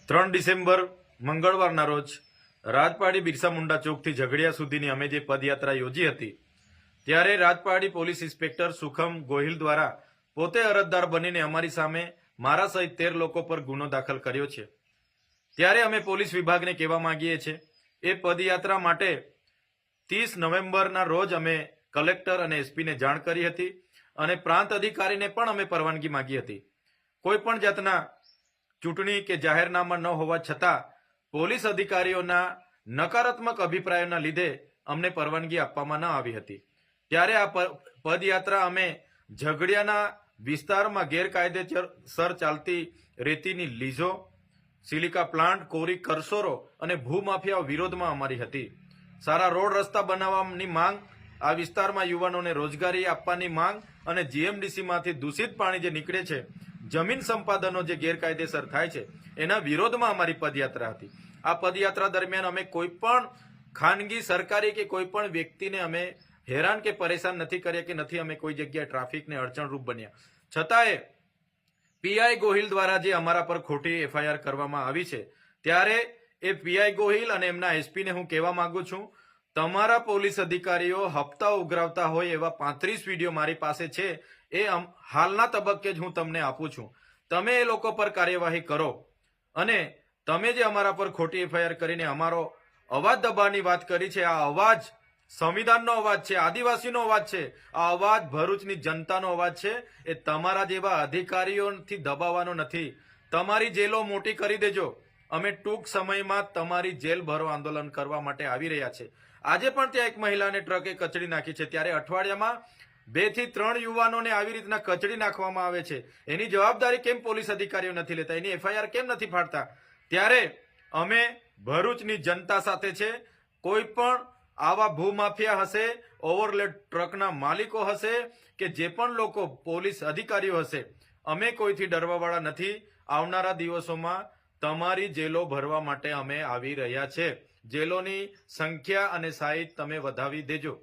3 December મંગળવારના રોજ રાજપાડી બિરસા મુંડા ચોકથી ઝઘડિયા સુધીની અમે જે પદયાત્રા યોજી હતી ત્યારે રાજપાડી પોલીસ ઇન્સ્પેક્ટર સુખમ ગોહિલ દ્વારા પોતે અરજદાર બનીને અમારી સામે મારા સહિત 13 લોકો પર ગુનો દાખલ કર્યો છે। ત્યારે અમે પોલીસ વિભાગને કહેવા માંગીએ છીએ એ પદયાત્રા માટે 30 નવેમ્બરના રોજ અમે કલેક્ટર અને એસપીને જાણ કરી હતી અને પ્રાંત અધિકારીને પણ અમે પરવાનગી માંગી હતી। કોઈ પણ જાતના ચૂંટણી કે જાહેરનામા ન હોવા છતાં પોલીસ અધિકારીઓના નકારાત્મક અભિપ્રાયોના લીધે અમને પરવાનગી આપવામાં ન આવી હતી। ત્યારે આ પદયાત્રા અમે ઝઘડિયાના વિસ્તારમાં ગેરકાયદેસર ચાલતી રેતીની લીઝો, સિલિકા પ્લાન્ટ, કોરી કરસોરો અને ભૂમાફિયાઓ વિરોધમાં અમારી હતી। સારા રોડ રસ્તા બનાવવાની માંગ, આ વિસ્તારમાં યુવાનોને રોજગારી આપવાની માંગ અને જીએમડીસીમાંથી દૂષિત પાણી જે નીકળે છે, જમીન સંપાદનો જે ગેરકાયદેસર થાય છે એના વિરોધમાં અમારી પદયાત્રા હતી। આ પદયાત્રા દરમિયાન અમે કોઈ પણ ખાનગી, સરકારી કે કોઈ પણ વ્યક્તિને અમે હેરાન કે પરેશાન નથી કર્યા કે નથી અમે કોઈ જગ્યાએ ટ્રાફિકને અડચણરૂપ બન્યા। છતાંય પીઆઈ ગોહિલ દ્વારા જે અમારા પર ખોટી એફઆઈઆર કરવામાં આવી છે ત્યારે એ પીઆઈ ગોહિલ અને એમના એસપીને હું કહેવા માંગુ છું, તમારા પોલીસ અધિકારીઓ હપ્તા ઉઘરાવતા હોય એવા 35 વિડીયો મારી પાસે છે, એ હાલના તબક્કે જ હું તમને આપું છું। તમે એ લોકો પર કાર્યવાહી કરો અને તમે જે અમારા પર ખોટી એફઆઈઆર કરીને અમારો અવાજ દબાવવાની વાત કરી છે, આ અવાજ સંવિધાનનો અવાજ છે, આદિવાસીનો અવાજ છે, આ અવાજ ભરૂચની જનતાનો અવાજ છે। એ તમારા જેવા અધિકારીઓથી દબાવવાનો નથી। તમારી જેલો મોટી કરી દેજો। અમે ટૂંક સમયમાં તમારી જેલ ભરો આંદોલન કરવા માટે આવી રહ્યા છે। આજે પણ ત્યાં એક મહિલાને ટ્રકે કચડી નાખી છે, ત્યારે અઠવાડિયામાં 2 થી 3 યુવાનોને આવી રીતના કચડી નાખવામાં આવે છે। એની જવાબદારી કેમ પોલીસ અધિકારીઓ નથી લેતા, એની એફઆઈઆર કેમ નથી ફાડતા? ત્યારે અમે ભરૂચની જનતા સાથે છે। કોઈ પણ આવા ભૂમાફિયા હશે, ઓવરલોડ ટ્રકના માલિકો હશે કે જે પણ લોકો પોલીસ અધિકારીઓ હશે, અમે કોઈથી ડરવાવાળા નથી। આવનારા દિવસોમાં તમારી જેલો ભરવા માટે અમે આવી રહ્યા છે। જેલોની સંખ્યા અને સાઈઝ તમે વધાવી દેજો।